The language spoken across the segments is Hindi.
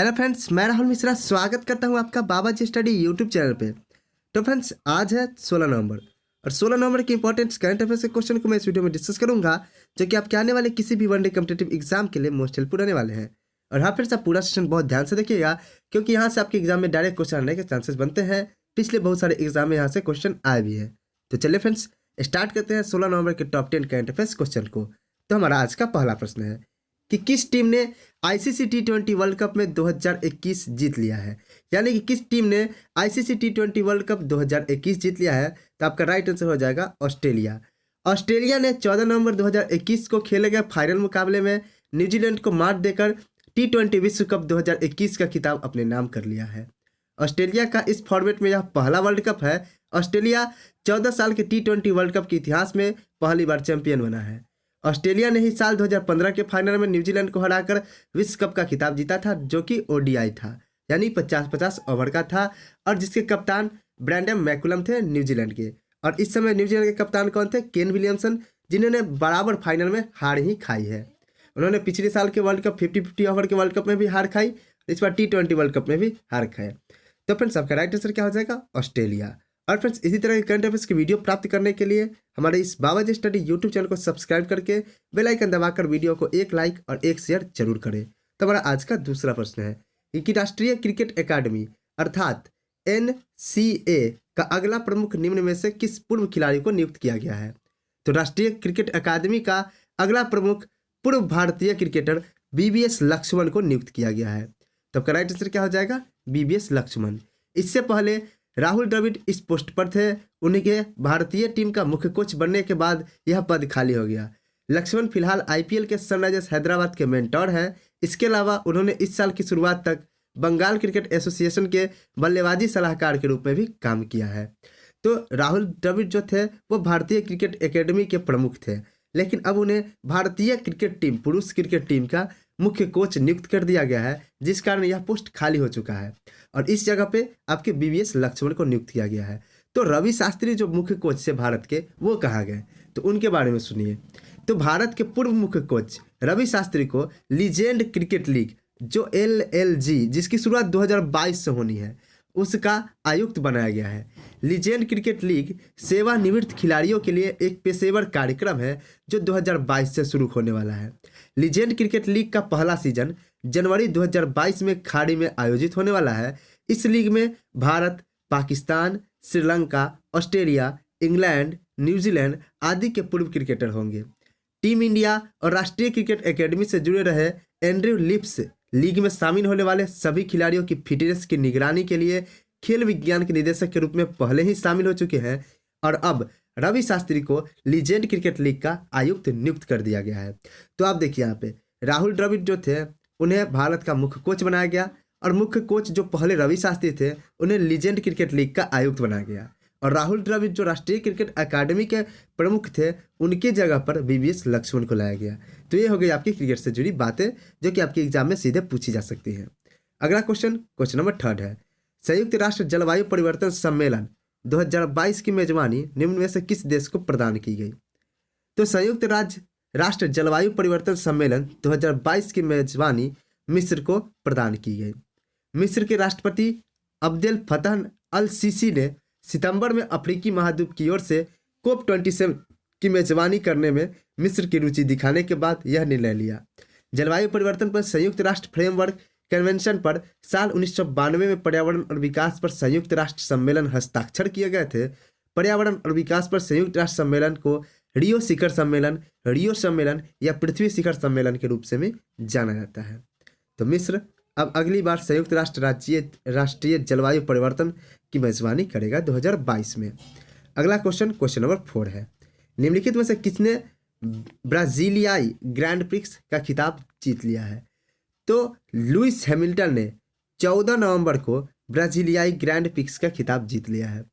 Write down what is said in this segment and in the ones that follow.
हेलो फ्रेंड्स, मैं राहुल मिश्रा स्वागत करता हूं आपका बाबा जी स्टडी यूट्यूब चैनल पे। तो फ्रेंड्स, आज है 16 नवंबर और 16 नवंबर के इंपॉर्टेंट करंट अफेयर्स के क्वेश्चन को मैं इस वीडियो में डिस्कस करूंगा, जो कि आपके आने वाले किसी भी वनडे कॉम्पिटिटिव एग्जाम के लिए मोस्ट हेल्पफुल रहने वाले हैं। और हाँ फ्रेंड्स, आप पूरा सेशन बहुत ध्यान से देखिएगा, क्योंकि यहाँ से आपके एग्जाम में डायरेक्ट क्वेश्चन आने के चांसेस बनते हैं। पिछले बहुत सारे एग्जाम में यहाँ से क्वेश्चन आए भी है। तो चलिए फ्रेंड्स, स्टार्ट करते हैं 16 नवंबर के टॉप 10 करंट अफेयर्स क्वेश्चन को। तो हमारा आज का पहला प्रश्न है कि किस टीम ने आईसीसी टी20 वर्ल्ड कप में 2021 जीत लिया है। यानी कि किस टीम ने आईसीसी टी20 वर्ल्ड कप 2021 जीत लिया है। तो आपका राइट आंसर हो जाएगा ऑस्ट्रेलिया। ऑस्ट्रेलिया ने 14 नवंबर 2021 को खेले गए फाइनल मुकाबले में न्यूजीलैंड को मात देकर टी20 विश्व कप 2021 का खिताब अपने नाम कर लिया है। ऑस्ट्रेलिया का इस फॉर्मेट में यह पहला वर्ल्ड कप है। ऑस्ट्रेलिया 14 साल के टी20 वर्ल्ड कप के इतिहास में पहली बार चैंपियन बना है। ऑस्ट्रेलिया ने ही साल 2015 के फाइनल में न्यूजीलैंड को हराकर विश्व कप का खिताब जीता था, जो कि ओडीआई था, यानी 50-50 ओवर का था, और जिसके कप्तान ब्रैंडन मैकुलम थे न्यूजीलैंड के। और इस समय न्यूजीलैंड के कप्तान कौन थे? केन विलियमसन, जिन्होंने बराबर फाइनल में हार ही खाई है। उन्होंने पिछले साल के वर्ल्ड कप 50-50 ओवर के वर्ल्ड कप में भी हार खाई, इस बार टी20 वर्ल्ड कप में भी हार खाए। तो फ्रेंड्स, आपका राइट आंसर क्या हो जाएगा? ऑस्ट्रेलिया। और फ्रेंड्स, इसी तरह के करंट अफेयर्स की वीडियो प्राप्त करने के लिए हमारे इस बाबा जी स्टडी यूट्यूब चैनल को सब्सक्राइब करके बेल आइकन दबाकर वीडियो को एक लाइक और एक शेयर जरूर करें। तो हमारा आज का दूसरा प्रश्न है कि राष्ट्रीय क्रिकेट अकादमी अर्थात NCA का अगला प्रमुख निम्न में से किस पूर्व खिलाड़ी को नियुक्त किया गया है। तो राष्ट्रीय क्रिकेट अकादमी का अगला प्रमुख पूर्व भारतीय क्रिकेटर BVS लक्ष्मण को नियुक्त किया गया है। तो आपका राइट आंसर क्या हो जाएगा? BVS लक्ष्मण। इससे पहले राहुल द्रविड़ इस पोस्ट पर थे। उनके भारतीय टीम का मुख्य कोच बनने के बाद यह पद खाली हो गया। लक्ष्मण फिलहाल IPL के सनराइजर्स हैदराबाद के मेंटोर हैं। इसके अलावा उन्होंने इस साल की शुरुआत तक बंगाल क्रिकेट एसोसिएशन के बल्लेबाजी सलाहकार के रूप में भी काम किया है। तो राहुल द्रविड़ जो थे वो भारतीय क्रिकेट एकेडमी के प्रमुख थे, लेकिन अब उन्हें भारतीय क्रिकेट टीम, पुरुष क्रिकेट टीम का मुख्य कोच नियुक्त कर दिया गया है, जिस कारण यह पोस्ट खाली हो चुका है और इस जगह पे आपके BVS लक्ष्मण को नियुक्त किया गया है। तो रवि शास्त्री जो मुख्य कोच थे भारत के, वो कहाँ गए? तो उनके बारे में सुनिए। तो भारत के पूर्व मुख्य कोच रवि शास्त्री को लीजेंड क्रिकेट लीग जो LLG, जिसकी शुरुआत 2022 से होनी है, उसका आयुक्त बनाया गया है। लीजेंड क्रिकेट लीग सेवानिवृत्त खिलाड़ियों के लिए एक पेशेवर कार्यक्रम है जो 2022 से शुरू होने वाला है। लीजेंड क्रिकेट लीग का पहला सीजन जनवरी 2022 में खाड़ी में आयोजित होने वाला है। इस लीग में Bharat, Pakistan, Sri Lanka, Australia, England, New Zealand आदि के पूर्व क्रिकेटर होंगे। टीम इंडिया और राष्ट्रीय क्रिकेट एकेडमी से जुड़े रहे एंड्रयू लिप्स लीग में शामिल होने वाले सभी खिलाड़ियों की फिटनेस की निगरानी के लिए खेल विज्ञान के निदेशक के रूप में पहले ही शामिल हो चुके हैं और अब रवि शास्त्री को लीजेंड क्रिकेट लीग का आयुक्त नियुक्त कर दिया गया है। तो आप देखिए, यहाँ पे राहुल द्रविड़ जो थे उन्हें भारत का मुख्य कोच बनाया गया और मुख्य कोच जो पहले रवि शास्त्री थे उन्हें लीजेंड क्रिकेट लीग का आयुक्त बनाया गया। और राहुल द्रविड़ जो राष्ट्रीय क्रिकेट अकादमी के प्रमुख थे, उनकी जगह पर BVS लक्ष्मण को लाया गया। तो ये हो गई आपकी क्रिकेट से जुड़ी बातें, जो कि आपके एग्जाम में सीधे पूछी जा सकती हैं। अगला क्वेश्चन नंबर 3 है, संयुक्त राष्ट्र जलवायु परिवर्तन सम्मेलन 2022 की मेजबानी निम्न में से किस देश को प्रदान की गई। तो संयुक्त राष्ट्र जलवायु परिवर्तन सम्मेलन 2022 की मेजबानी मिस्र को प्रदान की गई। मिस्र के राष्ट्रपति अब्देल फतह अल सीसी ने सितंबर में अफ्रीकी महाद्वीप की ओर से COP27 की मेजबानी करने में मिस्र की रुचि दिखाने के बाद यह निर्णय लिया। जलवायु परिवर्तन पर संयुक्त राष्ट्र फ्रेमवर्क कन्वेंशन पर साल 1992 में पर्यावरण और विकास पर संयुक्त राष्ट्र सम्मेलन हस्ताक्षर किए गए थे। पर्यावरण और विकास पर संयुक्त राष्ट्र सम्मेलन को रियो शिखर सम्मेलन, रियो सम्मेलन या पृथ्वी शिखर सम्मेलन के रूप से भी जाना जाता है। तो मिस्र अब अगली बार संयुक्त राष्ट्रीय जलवायु परिवर्तन की मेजबानी करेगा 2022 में। अगला क्वेश्चन नंबर 4 है, निम्नलिखित में से किसने ब्राजीलियाई ग्रैंड प्रिक्स का खिताब जीत लिया है। तो लुइस हैमिल्टन ने 14 नवंबर को ब्राजीलियाई ग्रैंड प्रिक्स का खिताब जीत लिया है।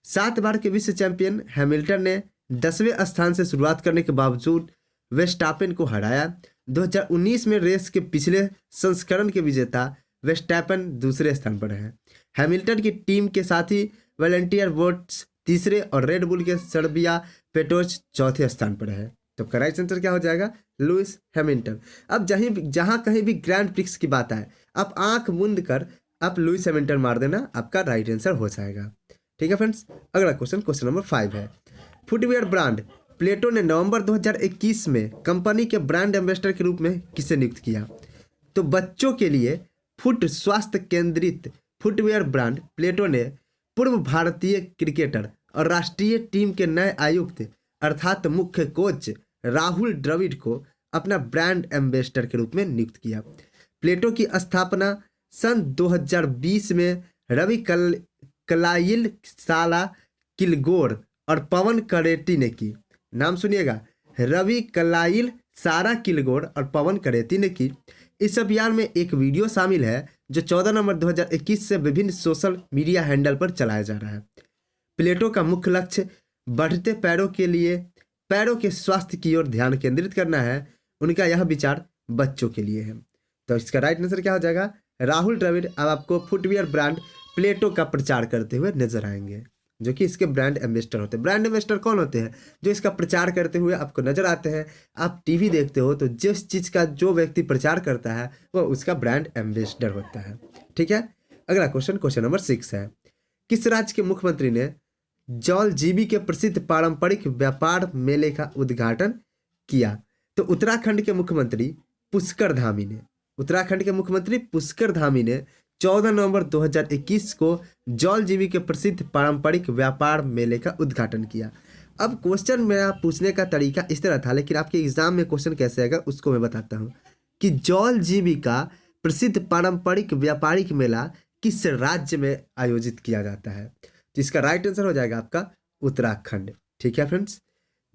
7 बार के विश्व चैंपियन हैमिल्टन ने 10वें स्थान से शुरुआत करने के बावजूद वेस्टापेन को हराया। 2019 में रेस के पिछले संस्करण के विजेता वेस्टापेन दूसरे स्थान पर है। हैमिल्टन की टीम के साथ ही वॉलंटियर बोट्स तीसरे और रेड बुल के सर्बिया पेटोच चौथे स्थान पर है। तो आपका राइट आंसर क्या हो जाएगा? Lewis Hamilton. अब जहाँ कहीं भी ग्रैंड प्रिक्स की बात आए, आप आंख मूंद कर आप लुइस हैमिल्टन मार देना, आपका राइट आंसर हो जाएगा। ठीक है फ्रेंड्स, अगला क्वेश्चन नंबर 5 है। फुटवियर ब्रांड प्लेटो ने नवंबर 2021 में कंपनी के ब्रांड एम्बेसडर के रूप में किसे नियुक्त किया? तो बच्चों के लिए फुट स्वास्थ्य केंद्रित फुटवियर ब्रांड प्लेटो ने पूर्व भारतीय क्रिकेटर और राष्ट्रीय टीम के नए आयुक्त अर्थात मुख्य कोच राहुल द्रविड़ को अपना ब्रांड एम्बेसडर के रूप में नियुक्त किया। प्लेटो की स्थापना सन 2020 में रवि कलाइल साला किलगोर और पवन करेटी ने की। नाम सुनिएगा, रवि कलाइल सारा किलगोर और पवन करेती ने की। इस अभियान में एक वीडियो शामिल है जो 14 नवंबर 2021 से विभिन्न सोशल मीडिया हैंडल पर चलाया जा रहा है। प्लेटो का मुख्य लक्ष्य बढ़ते पैरों के स्वास्थ्य की ओर ध्यान केंद्रित करना है। उनका यह विचार बच्चों के लिए है। तो इसका राइट आंसर क्या हो जाएगा? राहुल द्रविड़ अब आपको फुटवियर ब्रांड प्लेटो का प्रचार करते हुए नजर आएंगे, जो कि इसके ब्रांड एम्बेसडर होते हैं। ब्रांड एम्बेसडर कौन होते हैं? जो इसका प्रचार करते हुए आपको नजर आते हैं। आप टीवी देखते हो तो जिस चीज़ का जो व्यक्ति प्रचार करता है वो उसका ब्रांड एम्बेसडर होता है। ठीक है, अगला क्वेश्चन नंबर 6 है। किस राज्य के मुख्यमंत्री ने जौलजीबी के प्रसिद्ध पारंपरिक व्यापार मेले का उद्घाटन किया? तो उत्तराखंड के मुख्यमंत्री पुष्कर धामी ने 14 नवंबर 2021 को जौलजीबी के प्रसिद्ध पारंपरिक व्यापार मेले का उद्घाटन किया। अब क्वेश्चन मेरा पूछने का तरीका इस तरह था, लेकिन आपके एग्जाम में क्वेश्चन कैसे आएगा उसको मैं बताता हूँ कि जौलजीबी का प्रसिद्ध पारंपरिक व्यापारिक मेला किस राज्य में आयोजित किया जाता है? तो इसका राइट आंसर हो जाएगा आपका उत्तराखंड। ठीक है फ्रेंड्स,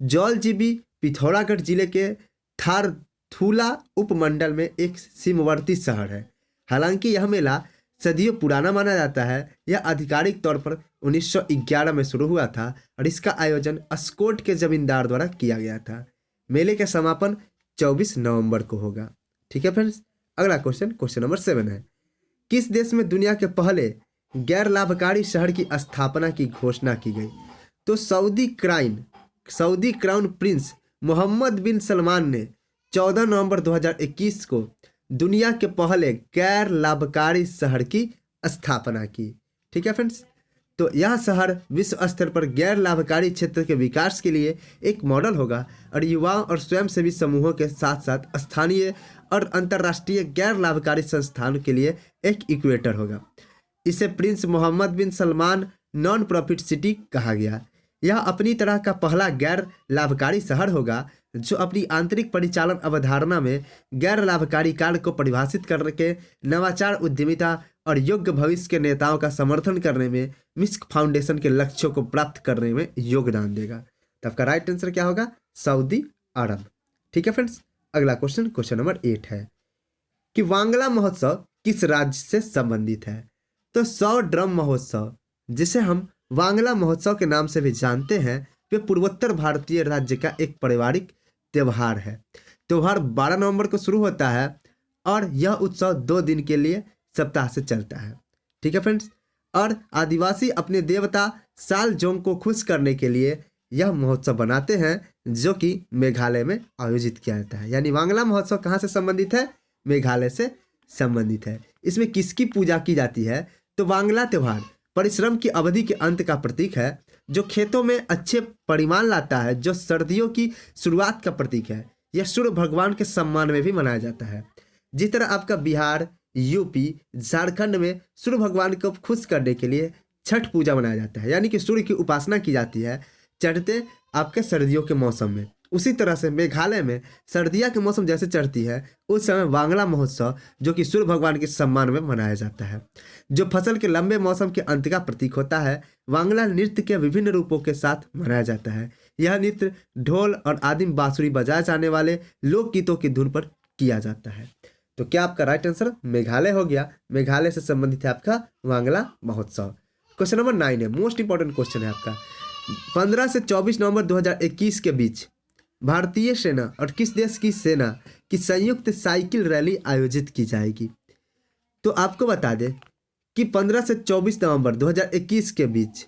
जौलजीबी पिथौरागढ़ जिले के थारथूला उपमंडल में एक सीमावर्ती शहर है। हालांकि यह मेला सदियों पुराना माना जाता है। यह आधिकारिक तौर पर 1911 में शुरू हुआ था और इसका आयोजन अस्कोट के जमींदार द्वारा किया गया था। मेले का समापन 24 नवंबर को होगा। ठीक है फ्रेंड्स, अगला क्वेश्चन नंबर 7 है। किस देश में दुनिया के पहले गैर लाभकारी शहर की स्थापना की घोषणा की गई? तो सऊदी क्राउन प्रिंस मोहम्मद बिन सलमान ने 14 नवंबर 2021 को दुनिया के पहले गैर लाभकारी शहर की स्थापना की। ठीक है फ्रेंड्स, तो यह शहर विश्व स्तर पर गैर लाभकारी क्षेत्र के विकास के लिए एक मॉडल होगा और युवाओं और स्वयंसेवी समूहों के साथ साथ स्थानीय और अंतर्राष्ट्रीय गैर लाभकारी संस्थानों के लिए एक इक्वेटर होगा। इसे प्रिंस मोहम्मद बिन सलमान नॉन प्रॉफिट सिटी कहा गया। यह अपनी तरह का पहला गैर लाभकारी शहर होगा जो अपनी आंतरिक परिचालन अवधारणा में गैर लाभकारी कार्य को परिभाषित करके नवाचार, उद्यमिता और योग्य भविष्य के नेताओं का समर्थन करने में मिस्क फाउंडेशन के लक्ष्यों को प्राप्त करने में योगदान देगा। तो आपका राइट आंसर क्या होगा? सऊदी अरब। ठीक है फ्रेंड्स, अगला क्वेश्चन नंबर 8 है कि वांगला महोत्सव किस राज्य से संबंधित है? तो 100 ड्रम महोत्सव, जिसे हम वांगला महोत्सव के नाम से भी जानते हैं, वे पूर्वोत्तर भारतीय राज्य का एक पारिवारिक त्यौहार है। त्यौहार 12 नवंबर को शुरू होता है और यह उत्सव 2 दिन के लिए सप्ताह से चलता है। ठीक है फ्रेंड्स, और आदिवासी अपने देवता सालजोंग को खुश करने के लिए यह महोत्सव बनाते हैं, जो कि मेघालय में आयोजित किया जाता है। यानी वांगला महोत्सव कहाँ से संबंधित है? मेघालय से संबंधित है। इसमें किसकी पूजा की जाती है? तो वांगला त्यौहार परिश्रम की अवधि के अंत का प्रतीक है, जो खेतों में अच्छे परिमाण लाता है, जो सर्दियों की शुरुआत का प्रतीक है। यह सूर्य भगवान के सम्मान में भी मनाया जाता है। जिस तरह आपका बिहार, यूपी, झारखंड में सूर्य भगवान को खुश करने के लिए छठ पूजा मनाया जाता है, यानी कि सूर्य की उपासना की जाती है चढ़ते आपके सर्दियों के मौसम में। उसी तरह से मेघालय में सर्दियाँ के मौसम जैसे चढ़ती है, उस समय वांगला महोत्सव जो कि सूर्य भगवान के सम्मान में मनाया जाता है, जो फसल के लंबे मौसम के अंत का प्रतीक होता है। वांगला नृत्य के विभिन्न रूपों के साथ मनाया जाता है। यह नृत्य ढोल और आदिम बांसुरी बजाए जाने वाले लोकगीतों की धुन पर किया जाता है। तो क्या आपका राइट आंसर मेघालय हो गया? मेघालय से संबंधित है आपका वांगला महोत्सव। क्वेश्चन नंबर 9 है, मोस्ट इंपॉर्टेंट क्वेश्चन है आपका। 15 से 24 नवंबर 2021 के बीच भारतीय सेना और किस देश की सेना की संयुक्त साइकिल रैली आयोजित की जाएगी? तो आपको बता दें कि 15 से 24 नवंबर 2021 के बीच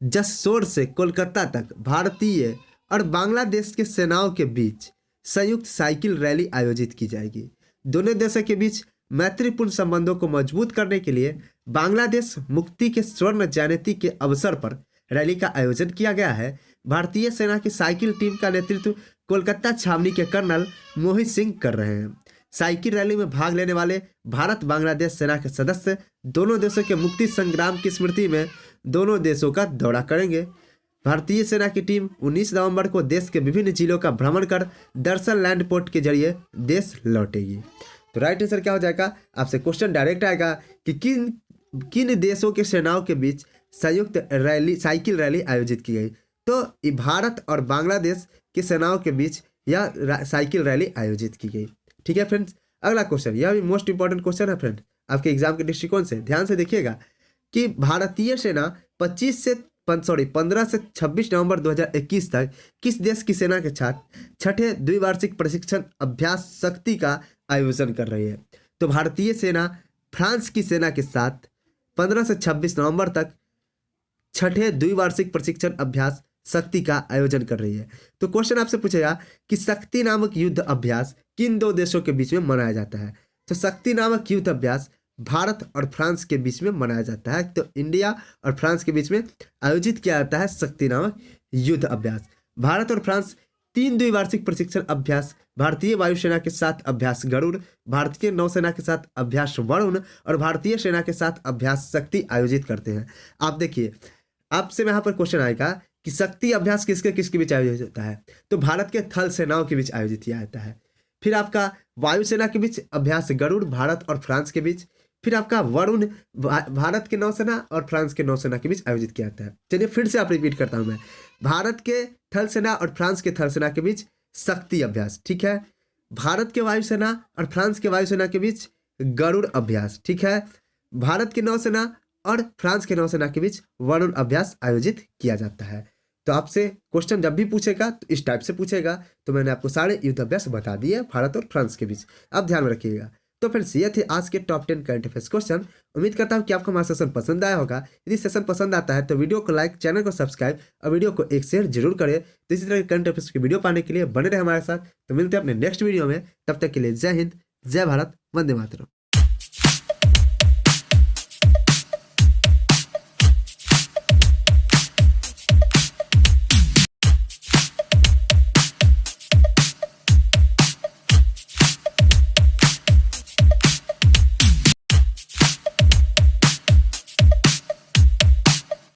जसोर से कोलकाता तक भारतीय और बांग्लादेश के सेनाओं के बीच संयुक्त साइकिल रैली आयोजित की जाएगी। दोनों देशों के बीच मैत्रीपूर्ण संबंधों को मजबूत करने के लिए बांग्लादेश मुक्ति के स्वर्ण जयंती के अवसर पर रैली का आयोजन किया गया है। भारतीय सेना की साइकिल टीम का नेतृत्व कोलकाता छावनी के कर्नल मोहित सिंह कर रहे हैं। साइकिल रैली में भाग लेने वाले भारत बांग्लादेश सेना के सदस्य दोनों देशों के मुक्ति संग्राम की स्मृति में दोनों देशों का दौरा करेंगे। भारतीय सेना की टीम 19 नवंबर को देश के विभिन्न जिलों का भ्रमण कर दर्शन लैंड पोर्ट के जरिए देश लौटेगी। तो राइट आंसर क्या हो जाएगा? आपसे क्वेश्चन डायरेक्ट आएगा कि किन किन देशों के सेनाओं के बीच संयुक्त रैली साइकिल रैली आयोजित की गई। तो भारत और बांग्लादेश की सेनाओं के बीच यह साइकिल रैली आयोजित की गई। ठीक है फ्रेंड्स, अगला क्वेश्चन, यह भी मोस्ट इंपॉर्टेंट क्वेश्चन है फ्रेंड आपके एग्जाम के दृष्टिकोण से। ध्यान से देखिएगा कि भारतीय सेना 15 से 26 नवंबर 2021 तक किस देश की सेना के साथ छठे द्विवार्षिक प्रशिक्षण अभ्यास शक्ति का आयोजन कर रही है। तो भारतीय सेना फ्रांस की सेना के साथ 15 से 26 नवंबर तक छठे द्विवार्षिक प्रशिक्षण अभ्यास शक्ति का आयोजन कर रही है। तो क्वेश्चन आपसे पूछेगा कि शक्ति नामक युद्ध अभ्यास किन दो देशों के बीच में मनाया जाता है। तो शक्ति नामक युद्ध अभ्यास भारत और फ्रांस के बीच में मनाया जाता है। तो इंडिया और फ्रांस के बीच में आयोजित किया जाता है शक्ति नामक युद्ध अभ्यास। भारत और फ्रांस 3 द्विवार्षिक प्रशिक्षण अभ्यास भारतीय वायुसेना के साथ अभ्यास गरुड़, भारतीय नौसेना के सात अभ्यास वरुण और भारतीय सेना के साथ अभ्यास शक्ति आयोजित करते हैं। आप देखिए, आपसे यहाँ पर क्वेश्चन आएगा कि शक्ति अभ्यास किसके किसके बीच आयोजित होता है। तो भारत के थल सेनाओं के बीच आयोजित किया जाता है। फिर आपका वायुसेना के बीच अभ्यास गरुड़ भारत और फ्रांस के बीच। फिर आपका वरुण भारत के नौसेना और फ्रांस के नौसेना के बीच आयोजित किया जाता है। चलिए फिर से आप रिपीट करता हूं मैं, भारत के थल सेना और फ्रांस के थल सेना के बीच शक्ति अभ्यास, ठीक है। भारत के वायुसेना और फ्रांस के वायुसेना के बीच गरुड़ अभ्यास, ठीक है। भारत की नौसेना और फ्रांस के नौसेना के बीच वरुण अभ्यास आयोजित किया जाता है। तो आपसे क्वेश्चन जब भी पूछेगा तो इस टाइप से पूछेगा। तो मैंने आपको सारे युद्ध अभ्यास बता दिए भारत और फ्रांस के बीच, आप ध्यान में रखिएगा। तो फ्रेंड्स, ये थे आज के टॉप 10 करंट अफेयर्स क्वेश्चन। उम्मीद करता हूँ कि आपको हमारा सेशन पसंद आया होगा। यदि सेशन पसंद आता है तो वीडियो को लाइक, चैनल को सब्सक्राइब और वीडियो को एक शेयर जरूर करें। तो इसी तरह के करंट अफेयर्स की वीडियो पाने के लिए बने रहे हमारे साथ। तो मिलते हैं अपने नेक्स्ट वीडियो में, तब तक के लिए जय हिंद, जय भारत, वंदे मातरम।